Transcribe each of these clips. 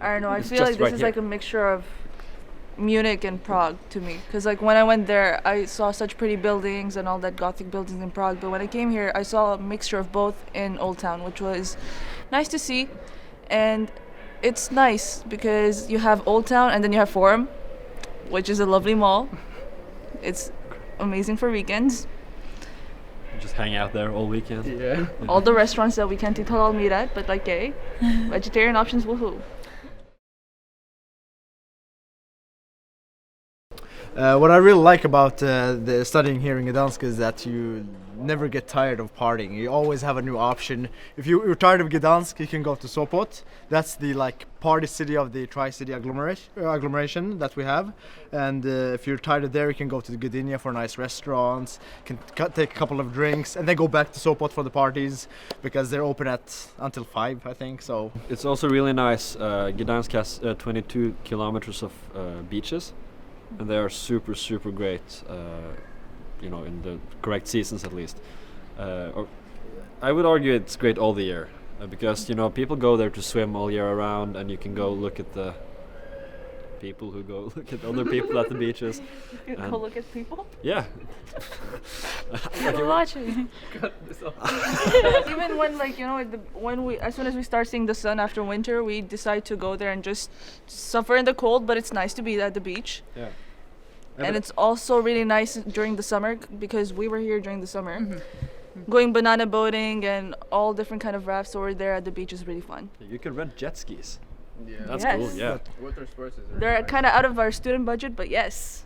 I don't know. I It's feel just like this right is here. like a mixture of Munich and Prague to me. Because like when I went there, I saw such pretty buildings and all that Gothic buildings in Prague. But when I came here, I saw a mixture of both in Old Town, which was nice to see. And it's nice because you have Old Town and then you have Forum, which is a lovely mall. It's amazing for weekends. Just hang out there all weekend. Yeah. All the restaurants that we can't eat halal meat at, but like, hey, vegetarian options, woohoo. What I really like about the studying here in Gdansk is that you never get tired of partying. You always have a new option. If you're tired of Gdansk, you can go to Sopot. That's the like party city of the Tri-City agglomeration that we have. And if you're tired of there, you can go to Gdynia for nice restaurants. Can take a couple of drinks and then go back to Sopot for the parties because they're open at until 5, I think. So It's also really nice. Gdansk has 22 kilometers of beaches, and they are super, super great. In the correct seasons at least. Or I would argue it's great all the year because people go there to swim all year around, and you can go look at the people who go look at other people at the beaches. You And- go look at people. Yeah. We're watching. Even when as soon as we start seeing the sun after winter, we decide to go there and just suffer in the cold. But it's nice to be at the beach. Yeah. And it's also really nice during the summer because we were here during the summer. Going banana boating and all different kind of rafts over there at the beach is really fun. You can rent jet skis. Yeah. That's Yes. cool. Yeah. Water sports is really They're nice. kind of out of our student budget, but yes.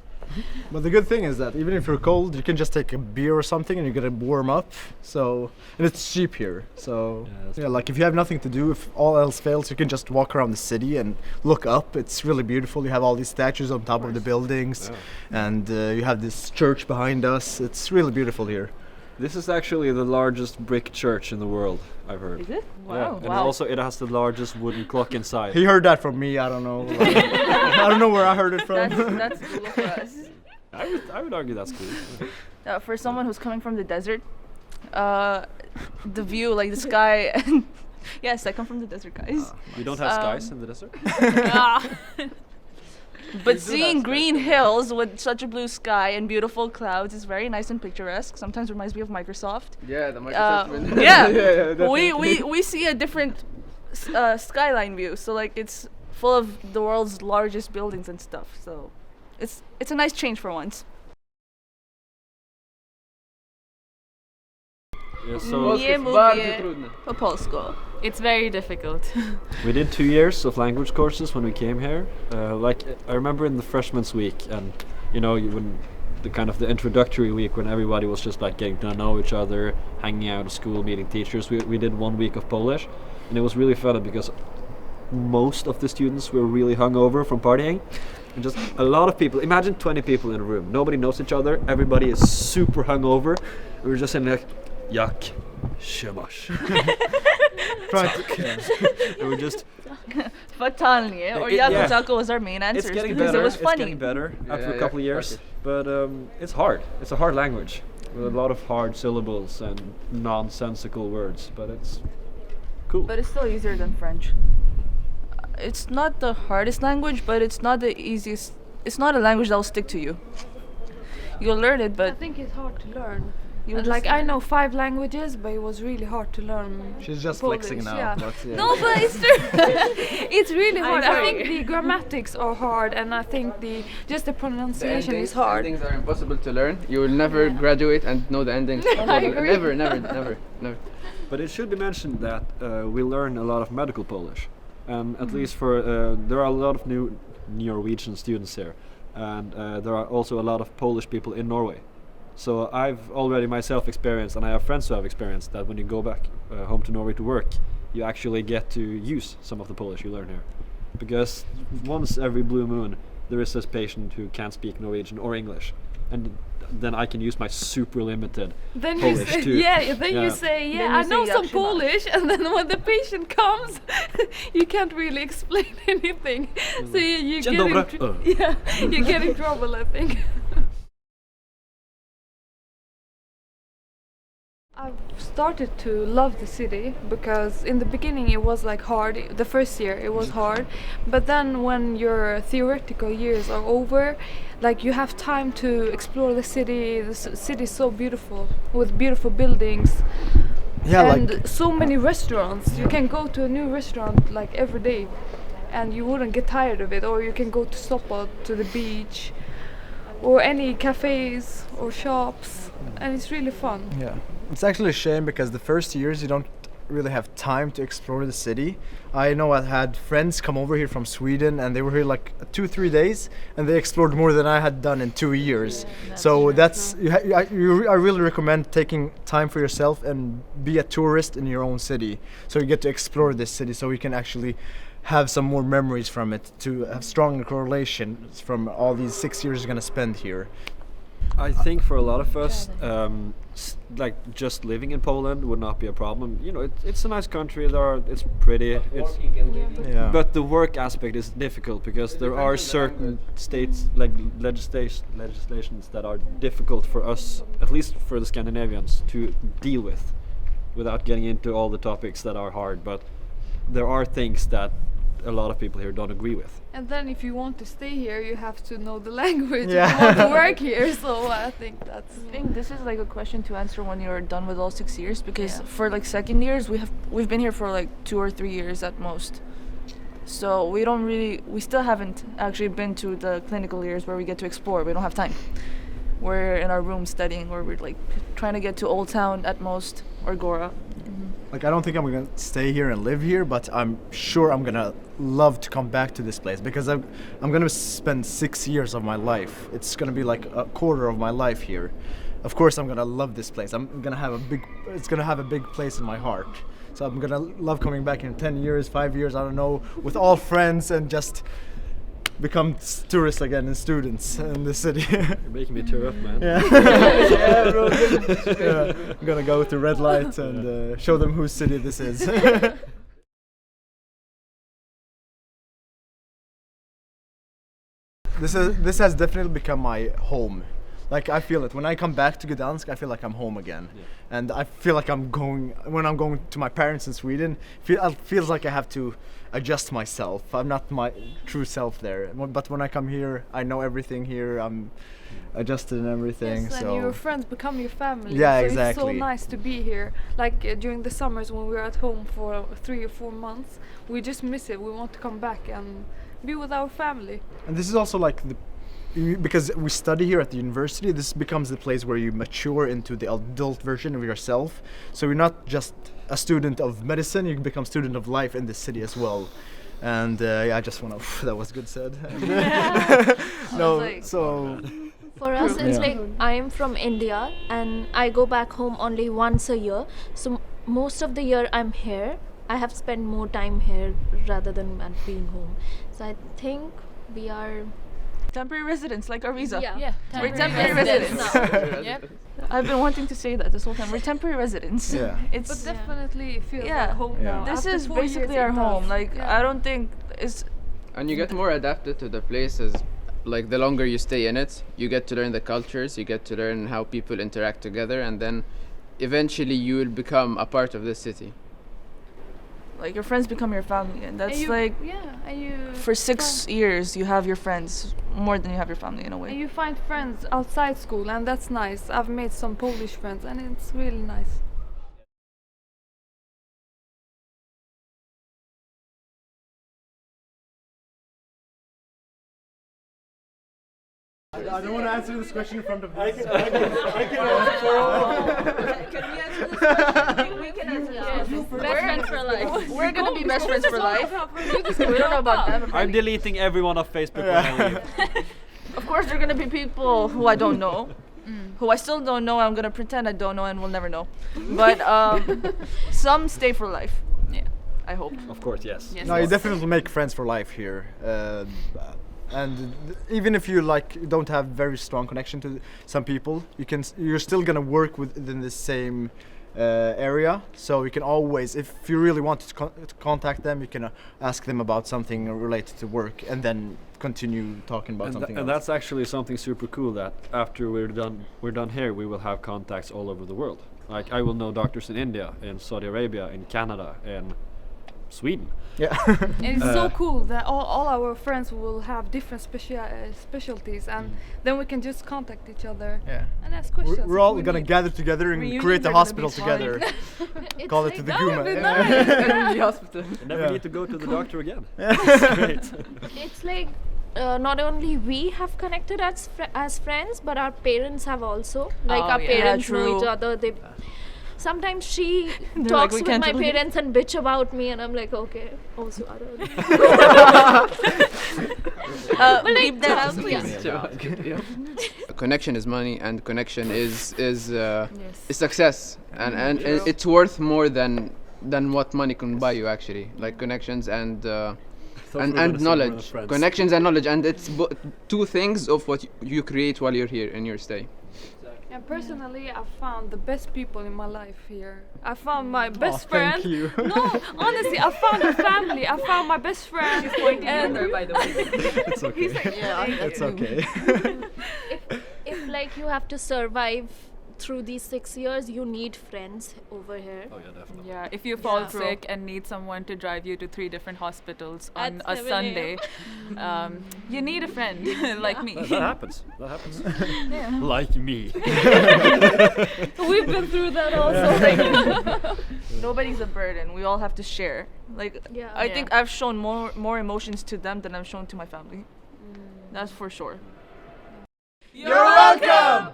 but the good thing is that even if you're cold, you can just take a beer or something and you're gonna warm up. So and it's cheap here. So that's yeah, like if you have nothing to do, if all else fails, you can just walk around the city and look up. It's really beautiful. You have all these statues on top of the buildings, Yeah. and you have this church behind us. It's really beautiful here. This is actually the largest brick church in the world, I've heard. Is it? Yeah. Wow. And Wow. also it has the largest wooden clock inside. He heard that from me. I don't know. I don't know where I heard it from. That's cool for us. I would argue that's cool. For someone who's coming from the desert, the view, like the sky, and yes, I come from the desert, guys. You don't have skies in the desert? But seeing green hills with such a blue sky and beautiful clouds is very nice and picturesque. Sometimes reminds me of Microsoft. Yeah, the Microsoft window. Yeah, definitely. we see a different skyline view. So like it's full of the world's largest buildings and stuff. So it's a nice change for once. Yeah, so Nie Bardzo mówię trudne. po polsku. It's very difficult. we did 2 years of language courses when we came here. I remember in the freshman's week, and when the introductory week when everybody was just like getting to know each other, hanging out at school, meeting teachers. We did 1 week of Polish, and it was really fun because most of the students were really hungover from partying. And just a lot of people, imagine 20 people in a room, nobody knows each other, everybody is super hungover. We were just saying like, jak, siemasz. And we're just, Fatalnie, or Yeah. Jako was our main answers it's getting because better, it was it's funny. getting better after a yeah, couple of years, okay. but it's hard. It's a hard language with a lot of hard syllables and nonsensical words, but it's cool. But it's still easier than French. It's not the hardest language, but it's not the easiest. It's not a language that will stick to you. You'll learn it, I but think it's hard to learn. you'll And just like I know 5 languages, but it was really hard to learn. She's just Polish, flexing now. yeah. But, yeah. No, but it's true. It's really hard. I sorry. think the grammatics are hard, and I think just the The pronunciation endings, is hard. endings are impossible to learn. You will never graduate and know the endings. agree. Never. But it should be mentioned that we learn a lot of medical Polish, and at least for there are a lot of new Norwegian students here, and there are also a lot of Polish people in Norway. So I've already myself experienced, and I have friends who have experienced that when you go back home to Norway to work, you actually get to use some of the Polish you learn here, because once every blue moon there is this patient who can't speak Norwegian or English, and then I can use my super limited Then you Polish say, too. then you Yeah. say, Then yeah, you I know say some jak się masz. Polish, and then when the patient comes, you can't really explain anything. So you Dzień get in dobry. yeah, you get in trouble, I think. I've started to love the city because in the beginning it was like hard. The first year it was hard, but then when your theoretical years are over, like you have time to explore the city. The city is so beautiful with beautiful buildings Yeah, and like so many restaurants. You can go to a new restaurant like every day, and you wouldn't get tired of it. Or you can go to Sopot, to the beach, or any cafes or shops, and it's really fun. yeah, it's actually a shame because the first years you don't really have time to explore the city. I know I had friends come over here from Sweden and they were here like 2-3 days and they explored more than I had done in 2 years. So that's I really recommend taking time for yourself and be a tourist in your own city, so you get to explore this city, so you can actually have some more memories from it, to have stronger correlations from all these 6 years you're gonna spend here. I think for a lot of us, like just living in Poland would not be a problem. You know, it's a nice country. It's pretty. It's, Yeah. but the work aspect is difficult because there are certain states like legislations that are difficult for us, at least for the Scandinavians, to deal with, without getting into all the topics that are hard. But there are things that a lot of people here don't agree with. And then if you want to stay here, you have to know the language if Yeah. you want to work here. So I think that's. I think this is like a question to answer when you're done with all 6 years, because for like second years we've been here for like 2 or 3 years at most. So we still haven't actually been to the clinical years where we get to explore. We don't have time. We're in our room studying, or we're like trying to get to Old Town at most, or Gora. Like, I don't think I'm gonna stay here and live here, but I'm sure I'm gonna love to come back to this place because I'm gonna spend 6 years of my life. It's gonna be like a quarter of my life here. Of course, I'm gonna love this place. It's gonna have a big place in my heart. So I'm gonna love coming back in 10 years, 5 years, I don't know, with all friends and just become tourists again and students in the city. You're making me tear up, man. Yeah. Yeah, bro. Yeah, I'm gonna go to red light and show them whose city this is. This has definitely become my home. Like, I feel it when I come back to Gdansk. I feel like I'm home again, and I feel like when I'm going to my parents in Sweden. It feels like I have to adjust myself. I'm not my true self there. But when I come here, I know everything here. I'm adjusted and everything. Yes, so and your friends become your family. Yeah, so exactly. It's so nice to be here. Like during the summers when we're at home for 3 or 4 months, we just miss it. We want to come back and be with our family. And this is also like because we study here at the university, this becomes the place where you mature into the adult version of yourself. So you're not just a student of medicine, you become student of life in the city as well. And yeah, I just want to, that was good said. No, like- so For us, it's Yeah. like I am from India and I go back home only once a year. So most of the year I'm here. I have spent more time here rather than at being home. So I think we are. Temporary residents, like our visa. Yeah. We're temporary residents residents. Yep. I've been wanting to say that this whole time. We're temporary residents. Yeah. It's But definitely it feels Yeah. like home Yeah. now. this After is 4 years basically it our does. home. Like Yeah. I don't think it's And you get more adapted to the places. Like the longer you stay in it, you get to learn the cultures, you get to learn how people interact together, and then eventually you will become a part of the city. like your friends become your family, and that's And you, like and you for 6 years you have your friends more than you have your family in a and way. you find friends outside school, and that's nice. I've made some Polish friends, and it's really nice. I don't want to answer this question in front of this. Best friends for life. We're gonna be best friends for life. We We don't know about them. I'm deleting everyone off Facebook when I leave. Of course, there are gonna be people who I don't know, who I still don't know. I'm gonna pretend I don't know, and we'll never know. But some stay for life. Yeah. I hope. Of course, yes. Yes. No, you definitely make friends for life here. And even if you don't have very strong connection to some people, you're still gonna work within the same area. So you can always, if you really want to contact them, you can ask them about something related to work, and then continue talking about something And else. that's actually something super cool, that after we're done here, we will have contacts all over the world. Like I will know doctors in India, in Saudi Arabia, in Canada, in Sweden. Yeah. And it's so cool that all our friends will have different specialties, and then we can just contact each other Yeah. and ask questions. We're if all we gonna need. gather together and Reunions create a are gonna be hospital fun. together. It's Call it like to the That would Guma. be Yeah. nice. the hospital. You never Yeah. need to go to the doctor again. It's like not only we have connected as friends, but our parents have also. Like Oh, our yeah. parents Yeah, know each true. other. They sometimes she like, talks "We with can't my leave." parents and bitch about me, and I'm like, okay, also Leave that out, yeah. please. Connection is money, and connection is Yes. success, and True. it's worth more than what money can buy you actually. Like connections and knowledge, connections and knowledge, and it's two things of what you create while you're here in your stay. And personally, I found the best people in my life here. I found my best friend. Thank you. No, honestly, I found a family. I found my best friend. And by the way. It's okay. Yeah, It's okay. If like you have to survive through these 6 years, you need friends over here. Oh yeah, definitely. Yeah, if you fall Yeah. sick and need someone to drive you to 3 different hospitals At on a 7 Sunday, you need a friend like me. That happens. That happens. Like me. we've been through that also. Nobody's a burden. We all have to share. Like Yeah. I think I've shown more emotions to them than I've shown to my family. That's for sure. You're welcome.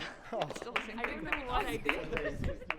Still the same I thing. don't know what I did.